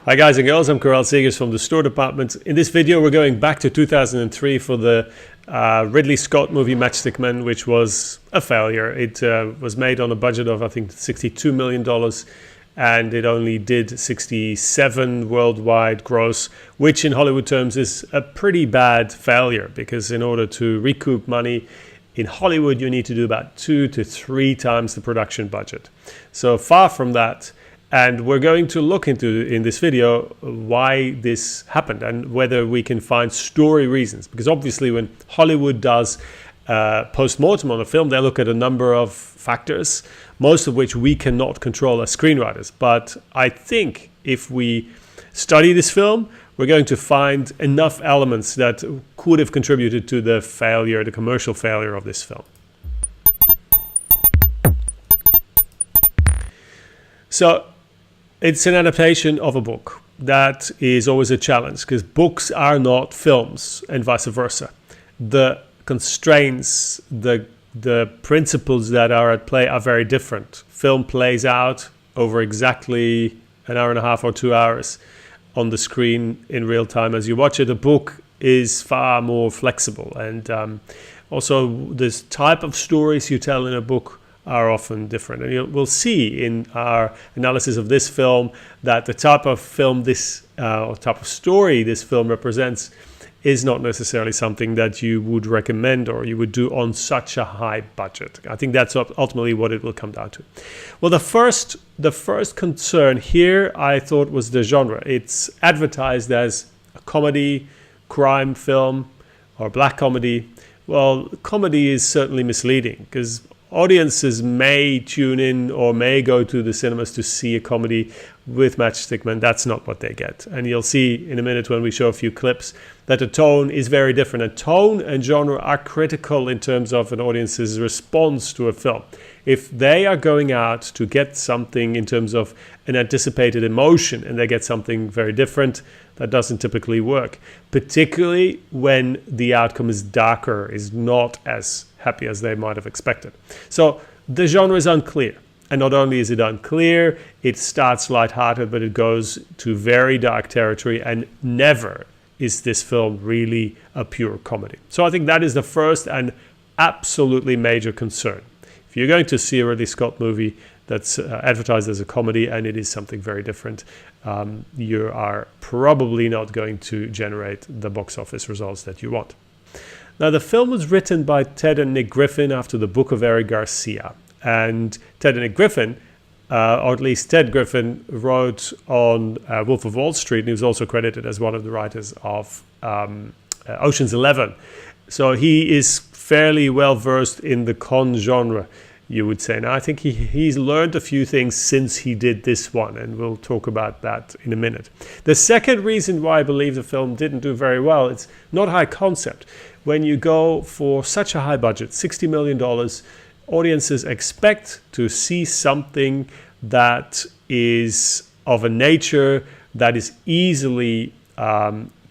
Hi guys and girls, I'm Karel from the Store Department. In this video we're going back to 2003 for the Ridley Scott movie Matchstick Men, which was a failure. It was made on a budget of I think $62 million and it only did 67 worldwide gross, which in Hollywood terms is a pretty bad failure, because in order to recoup money in Hollywood you need to do about 2 to 3 times the production budget. So far from that. And we're going to look into, in this video, why this happened and whether we can find story reasons. Because obviously when Hollywood does post-mortem on a film, they look at a number of factors, most of which we cannot control as screenwriters. But I think if we study this film, we're going to find enough elements that could have contributed to the failure, the commercial failure of this film. So, it's an adaptation of a book. That is always a challenge because books are not films and vice versa. The constraints, the principles that are at play are very different. Film plays out over exactly an hour and a half or 2 hours on the screen in real time as you watch it. A book is far more flexible, and also this type of stories you tell in a book are often different. And we'll see in our analysis of this film that the type of film or type of story this film represents is not necessarily something that you would recommend or you would do on such a high budget. I think that's ultimately what it will come down to. Well, the first concern here I thought was the genre. It's advertised as a comedy, crime film, or black comedy. Well, comedy is certainly misleading because audiences may tune in or may go to the cinemas to see a comedy with Matchstick Men. That's not what they get. And you'll see in a minute when we show a few clips that the tone is very different. And tone and genre are critical in terms of an audience's response to a film. If they are going out to get something in terms of an anticipated emotion and they get something very different, that doesn't typically work. Particularly when the outcome is darker, is not as happy as they might have expected. So the genre is unclear. And not only is it unclear, it starts lighthearted, but it goes to very dark territory, and never is this film really a pure comedy. So I think that is the first and absolutely major concern. If you're going to see a Ridley Scott movie that's advertised as a comedy and it is something very different, you are probably not going to generate the box office results that you want. Now, the film was written by Ted and Nick Griffin after the book of Eric Garcia. And Ted and Nick Griffin, or at least Ted Griffin, wrote on Wolf of Wall Street, and he was also credited as one of the writers of Ocean's 11. So he is fairly well versed in the con genre, you would say. Now, I think he's learned a few things since he did this one, and we'll talk about that in a minute. The second reason why I believe the film didn't do very well, it's not high concept. When you go for such a high budget, $60 million, audiences expect to see something that is of a nature that is easily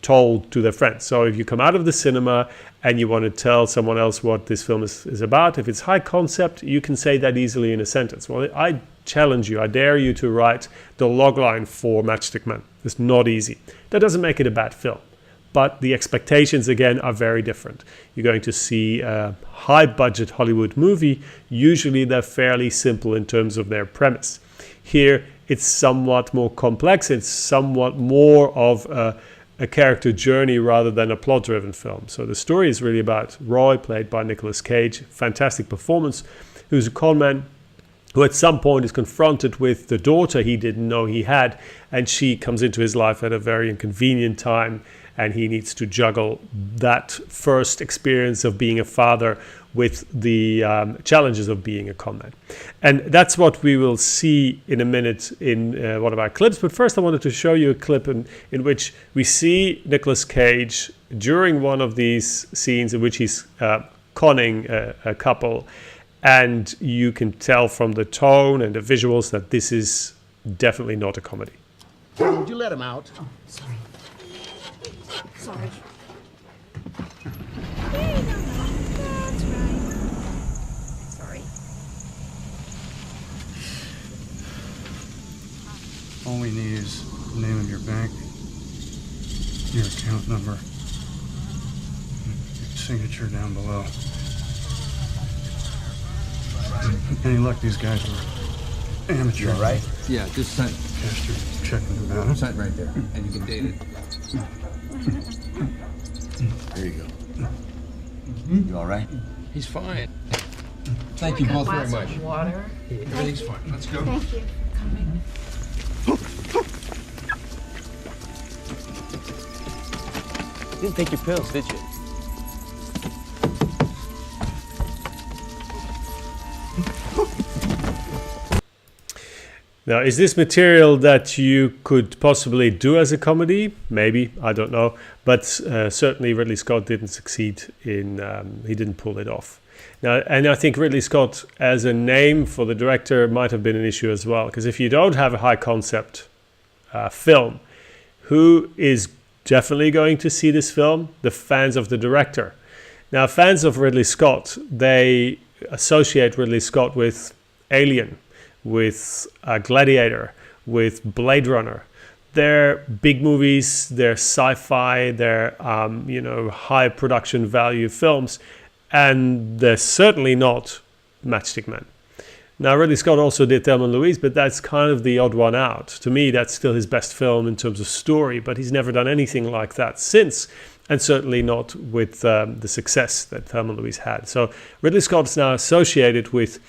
told to their friends. So if you come out of the cinema and you want to tell someone else what this film is about, if it's high concept, you can say that easily in a sentence. Well, I challenge you, I dare you to write the logline for Matchstick Men. It's not easy. That doesn't make it a bad film. But the expectations, again, are very different. You're going to see a high-budget Hollywood movie. Usually they're fairly simple in terms of their premise. Here, it's somewhat more complex. It's somewhat more of a character journey rather than a plot-driven film. So the story is really about Roy, played by Nicolas Cage, fantastic performance, who's a conman who at some point is confronted with the daughter he didn't know he had, and she comes into his life at a very inconvenient time, and he needs to juggle that first experience of being a father with the challenges of being a conman. And that's what we will see in a minute in one of our clips. But first I wanted to show you a clip in which we see Nicolas Cage during one of these scenes in which he's conning a couple. And you can tell from the tone and the visuals that this is definitely not a comedy. Would you let him out? Oh, sorry. Sorry. That's right. Sorry. All we need is the name of your bank, your account number, your signature down below. Any luck, these guys were amateurs. You all right? Yeah, just sign. Just checking them out. Sign right there, and you can date it. Here you go. You all right? He's fine. Thank you both very much. Water. Everything's fine. Let's go. Thank you for coming. You didn't take your pills, did you? Now, is this material that you could possibly do as a comedy? Maybe, I don't know. But certainly Ridley Scott didn't succeed in, he didn't pull it off. Now, and I think Ridley Scott as a name for the director might have been an issue as well. Because if you don't have a high concept film, who is definitely going to see this film? The fans of the director. Now, fans of Ridley Scott, they associate Ridley Scott with Alien, with Gladiator, with Blade Runner. They're big movies, they're sci-fi, they're high production value films, and they're certainly not Matchstick Men. Now, Ridley Scott also did Thelma and Louise, but that's kind of the odd one out. To me, that's still his best film in terms of story, but he's never done anything like that since, and certainly not with the success that Thelma and Louise had. So Ridley Scott is now associated with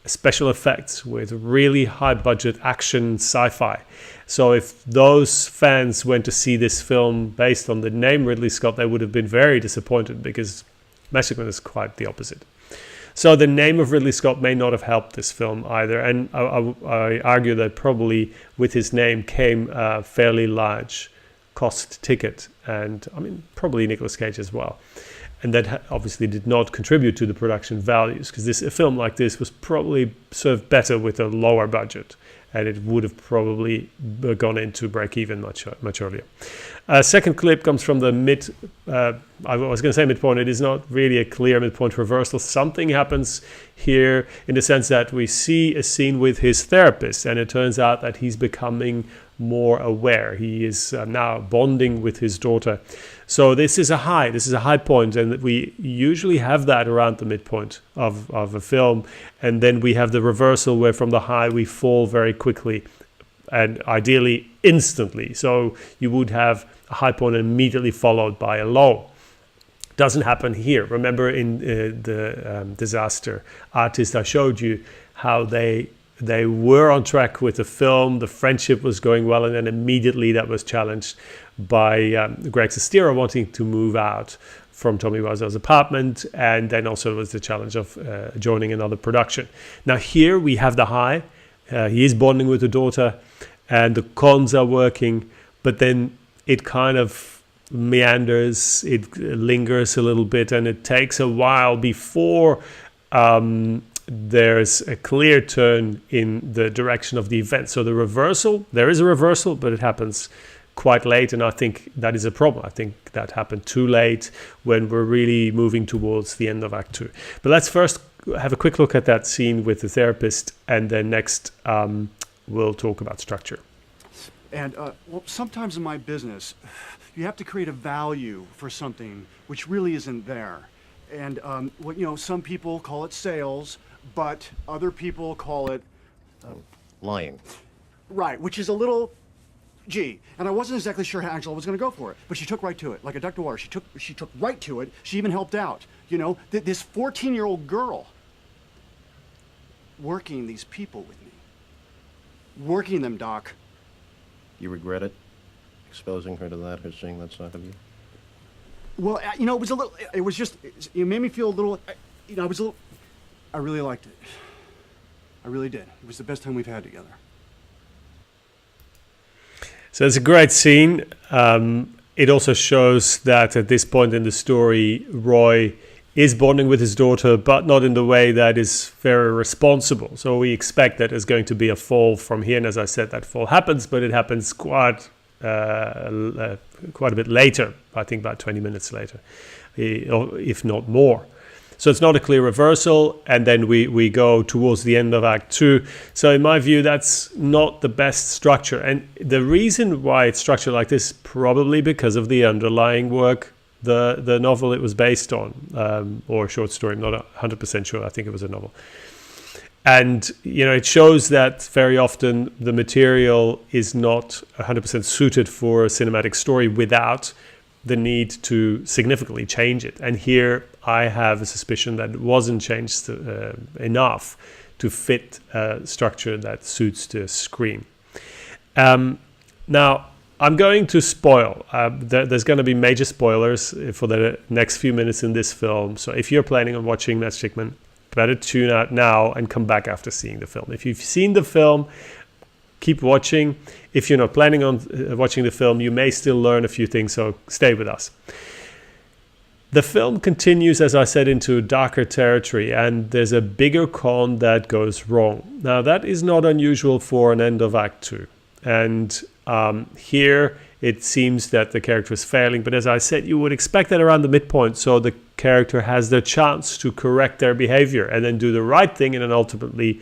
special effects, with really high budget action sci-fi. So if those fans went to see this film based on the name Ridley Scott, they would have been very disappointed, because Matchstick Men is quite the opposite. So the name of Ridley Scott may not have helped this film either, and I argue that probably with his name came a fairly large cost ticket, and I mean probably Nicolas Cage as well. And that obviously did not contribute to the production values, because a film like this was probably served better with a lower budget, and it would have probably gone into break even much earlier. Second clip comes from the I was going to say midpoint. It is not really a clear midpoint reversal. Something happens here in the sense that we see a scene with his therapist, and it turns out that he's becoming more aware. He is now bonding with his daughter. So this is a high point, and we usually have that around the midpoint of a film, and then we have the reversal where from the high we fall very quickly, and ideally instantly. So you would have a high point immediately followed by a low. Doesn't happen here. Remember in the Disaster Artist, I showed you how they were on track with the film, the friendship was going well, and then immediately that was challenged by Greg Sestero wanting to move out from Tommy Wiseau's apartment, and then also there was the challenge of joining another production. Now here we have the high, he is bonding with the daughter, and the cons are working, but then it kind of meanders, it lingers a little bit, and it takes a while before there's a clear turn in the direction of the event. So there is a reversal, but it happens quite late, and I think that is a problem. I think that happened too late when we're really moving towards the end of Act 2. But let's first have a quick look at that scene with the therapist, and then next we'll talk about structure. And sometimes in my business, you have to create a value for something which really isn't there. And some people call it sales, but other people call it Lying. right, which is a little gee. And I wasn't exactly sure how Angela was going to go for it, but she took right to it, like a duck to water. She took right to it. She even helped out. This 14-year-old girl working these people with me, working them, Doc. You regret it? Exposing her to that, her seeing that side of you? Well, it was a little. It was just. It made me feel a little. I really liked it. I really did. It was the best time we've had together. So it's a great scene. It also shows that at this point in the story, Roy is bonding with his daughter, but not in the way that is very responsible. So we expect that there's going to be a fall from here. And as I said, that fall happens, but it happens quite a bit later. I think about 20 minutes later, if not more. So it's not a clear reversal, and then we go towards the end of Act 2. So in my view, that's not the best structure. And the reason why it's structured like this, probably because of the underlying work, the novel it was based on, or short story. I'm not 100% sure. I think it was a novel. And, it shows that very often the material is not 100% suited for a cinematic story without the need to significantly change it. And here I have a suspicion that it wasn't changed enough to fit a structure that suits the screen. Now, I'm going to spoil. There's going to be major spoilers for the next few minutes in this film. So if you're planning on watching Matchstick Men, better tune out now and come back after seeing the film. If you've seen the film, keep watching. If you're not planning on watching the film, you may still learn a few things, so stay with us. The film continues, as I said, into darker territory, and there's a bigger con that goes wrong. Now, that is not unusual for an end of Act 2. And here it seems that the character is failing, but as I said, you would expect that around the midpoint, so the character has the chance to correct their behavior and then do the right thing, and then ultimately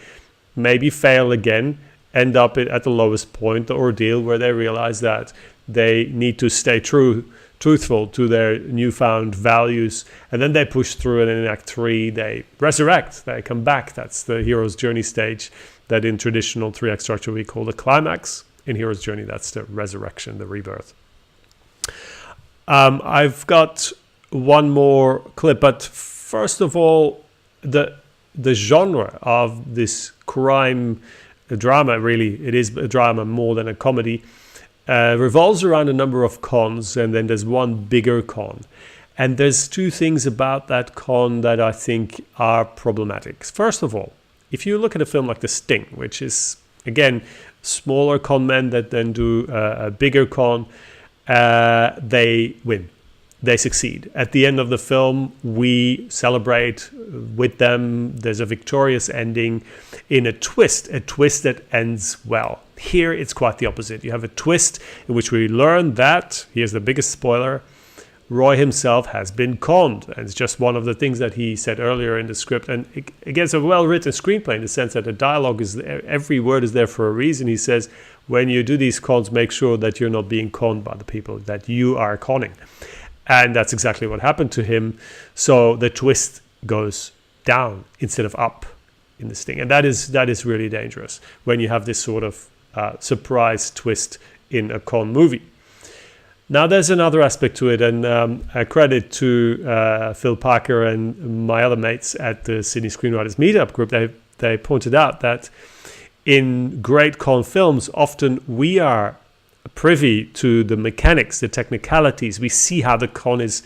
maybe fail again, end up at the lowest point, the ordeal, where they realize that they need to stay truthful to their newfound values, and then they push through, and in Act 3 they resurrect, they come back. That's the hero's journey stage that in traditional 3-act structure we call the climax. In hero's journey, that's the resurrection, the rebirth. I've got one more clip, but first of all, the genre of this crime drama, really, it is a drama more than a comedy, revolves around a number of cons, and then there's one bigger con. And there's two things about that con that I think are problematic. First of all, if you look at a film like The Sting, which is, again, smaller con men that then do a bigger con, they win. They succeed. At the end of the film, we celebrate with them. There's a victorious ending in a twist that ends well. Here, it's quite the opposite. You have a twist in which we learn that, here's the biggest spoiler, Roy himself has been conned. And it's just one of the things that he said earlier in the script. And again, it's a well-written screenplay in the sense that the dialogue is, every word is there for a reason. He says, when you do these cons, make sure that you're not being conned by the people that you are conning. And that's exactly what happened to him. So the twist goes down instead of up in this thing. And that is really dangerous when you have this sort of surprise twist in a con movie. Now, there's another aspect to it, and a credit to Phil Parker and my other mates at the Sydney Screenwriters Meetup Group. They pointed out that in great con films, often we are privy to the mechanics, the technicalities. We see how the con is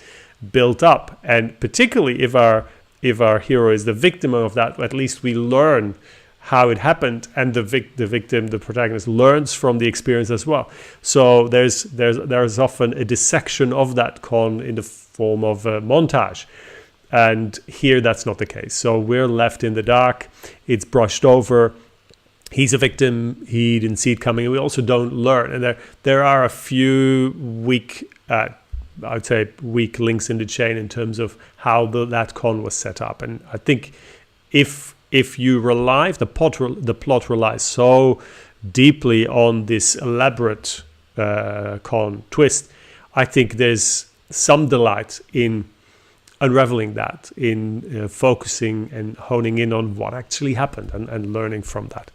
built up, and particularly if our hero is the victim of that, at least we learn how it happened, and the victim, the protagonist, learns from the experience as well. So there's often a dissection of that con in the form of a montage, and here that's not the case. So we're left in the dark. It's brushed over. He's a victim. He didn't see it coming. And we also don't learn. And there are a few weak links in the chain in terms of how that con was set up. And I think if the plot relies so deeply on this elaborate con twist, I think there's some delight in unraveling that, in focusing and honing in on what actually happened and learning from that.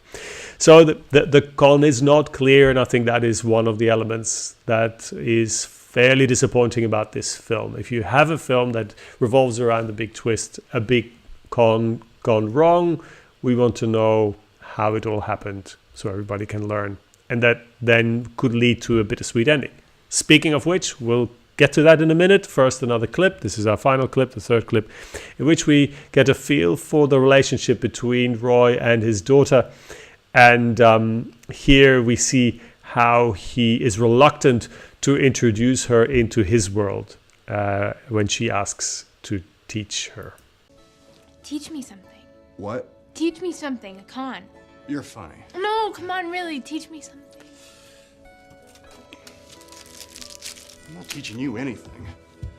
So the con is not clear, and I think that is one of the elements that is fairly disappointing about this film. If you have a film that revolves around a big twist, a big con gone wrong, we want to know how it all happened so everybody can learn, and that then could lead to a bittersweet ending. Speaking of which, we'll get to that in a minute. First, another clip. This is our final clip, the third clip, in which we get a feel for the relationship between Roy and his daughter. And here we see how he is reluctant to introduce her into his world when she asks to teach her. Teach me something. What? Teach me something, a con. You're funny. No, come on, really, teach me something. I'm not teaching you anything.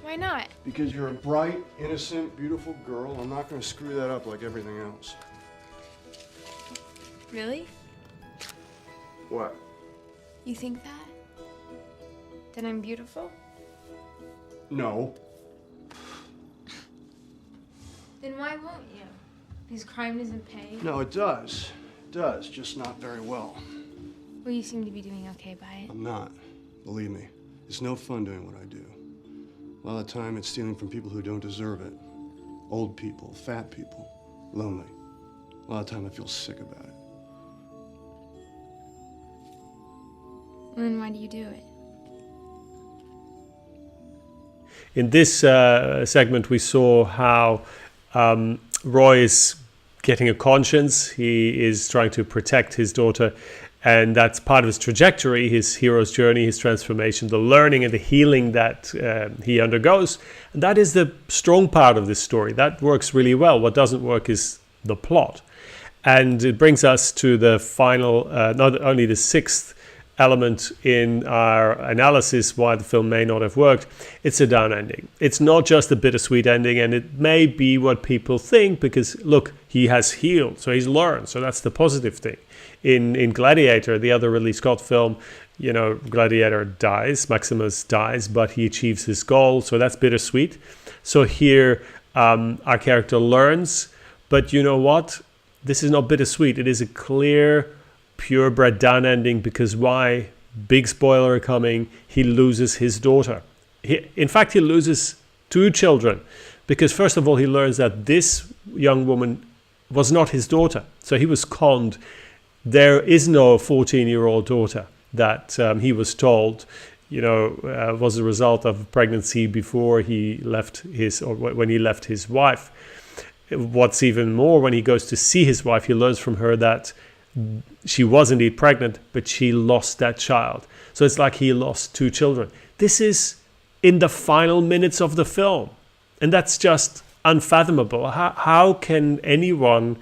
Why not? Because you're a bright, innocent, beautiful girl. I'm not going to screw that up like everything else. Really? What? You think that? That I'm beautiful? No. Then why won't you? Because crime doesn't pay? No, it does. It does, just not very well. Well, you seem to be doing okay by it. I'm not. Believe me. It's no fun doing what I do. A lot of the time it's stealing from people who don't deserve it. Old people, fat people, lonely. A lot of time I feel sick about it. Well, then why do you do it? In this segment, we saw how Roy is getting a conscience. He is trying to protect his daughter, and that's part of his trajectory, his hero's journey, his transformation, the learning and the healing that he undergoes. And that is the strong part of this story. That works really well. What doesn't work is the plot. And it brings us to the final, not only the sixth element in our analysis why the film may not have worked. It's a down ending. It's not just a bittersweet ending, and it may be what people think because, look, he has healed, so he's learned, so that's the positive thing. In Gladiator, the other Ridley Scott film, you know, Gladiator dies, Maximus dies, but he achieves his goal, so that's bittersweet. So here, our character learns, but you know what? This is not bittersweet. It is a clear, purebred down ending because why? Big spoiler coming. He loses his daughter. In fact, he loses two children because first of all, he learns that this young woman was not his daughter. So he was conned. There is no 14-year-old daughter that he was told, you know, was a result of pregnancy before he left his, or when he left his wife. What's even more, when he goes to see his wife, he learns from her that she was indeed pregnant, but she lost that child. So it's like he lost two children. This is in the final minutes of the film. And that's just unfathomable. How can anyone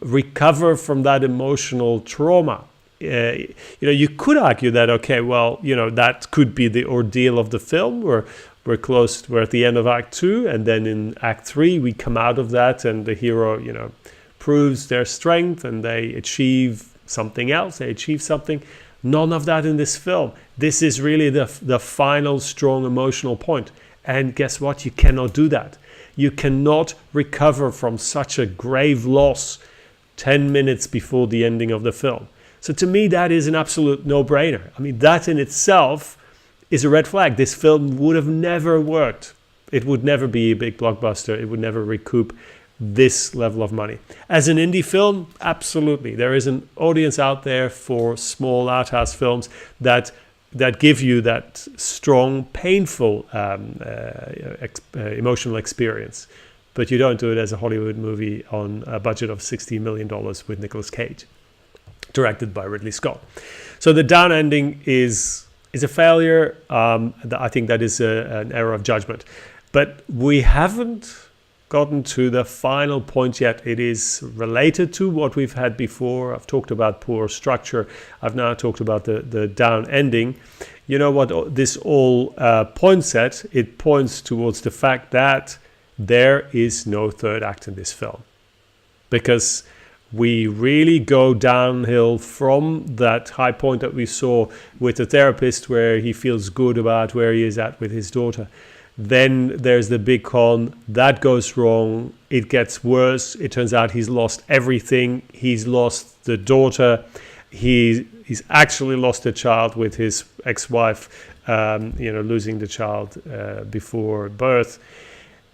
recover from that emotional trauma? You know, you could argue that, okay, well, you know, that could be the ordeal of the film. We're at the end of Act 2, and then in Act 3, we come out of that, and the hero, you know, proves their strength and they achieve something else. They achieve something. None of that in this film. This is really the final strong emotional point. And guess what? You cannot do that. You cannot recover from such a grave loss 10 minutes before the ending of the film. So to me, that is an absolute no-brainer. I mean, that in itself is a red flag. This film would have never worked. It would never be a big blockbuster. It would never recoup this level of money. As an indie film, absolutely. There is an audience out there for small art house films that give you that strong, painful emotional experience. But you don't do it as a Hollywood movie on a budget of $60 million with Nicolas Cage, directed by Ridley Scott. So the down ending is a failure. I think that is an error of judgment. But we haven't gotten to the final point yet. It is related to what we've had before. I've talked about poor structure. I've now talked about the down ending. You know what this all points at? It points towards the fact that there is no third act in this film. Because we really go downhill from that high point that we saw with the therapist where he feels good about where he is at with his daughter. Then there's the big con. That goes wrong. It gets worse. It turns out he's lost everything. He's lost the daughter. He's actually lost a child with his ex-wife, losing the child before birth.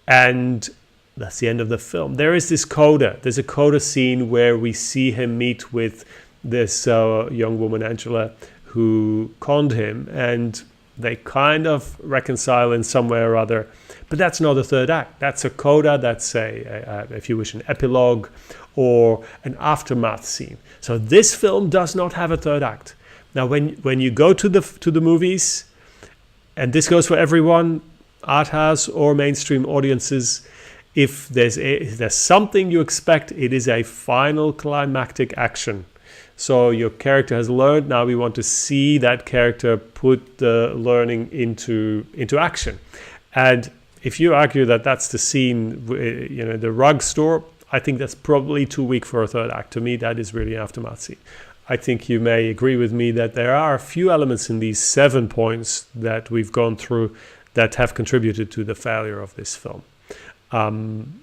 And that's the end of the film. There is this coda. There's a coda scene where we see him meet with this young woman, Angela, who conned him. And they kind of reconcile in some way or other. But that's not a third act. That's a coda. That's if you wish, an epilogue or an aftermath scene. So this film does not have a third act. Now, when you go to the movies, and this goes for everyone, art house or mainstream audiences, if there's something you expect, it is a final climactic action. So your character has learned. Now we want to see that character put the learning into action. And if you argue that that's the scene, you know, the rug store, I think that's probably too weak for a third act. To me, that is really an aftermath scene. I think you may agree with me that there are a few elements in these 7 points that we've gone through that have contributed to the failure of this film.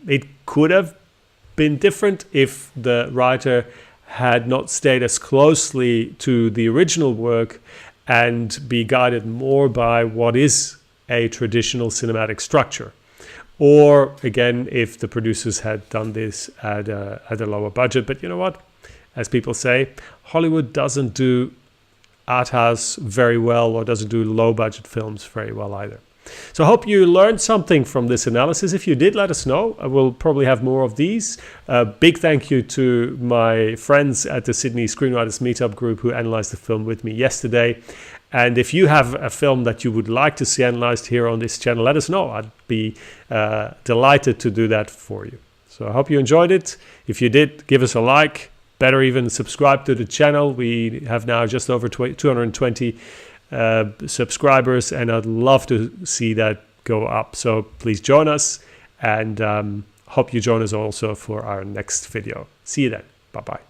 It could have been different if the writer had not stayed as closely to the original work and be guided more by what is a traditional cinematic structure. Or again, if the producers had done this at a lower budget. But you know what? As people say, Hollywood doesn't do art house very well, or doesn't do low budget films very well either. So I hope you learned something from this analysis. If you did, let us know. I will probably have more of these. Big thank you to my friends at the Sydney Screenwriters Meetup Group who analyzed the film with me yesterday. And if you have a film that you would like to see analyzed here on this channel, let us know. I'd be delighted to do that for you. So I hope you enjoyed it. If you did, give us a like. Better even subscribe to the channel. We have now just over 220 subscribers, and I'd love to see that go up. So please join us, and hope you join us also for our next video. See you then. Bye-bye.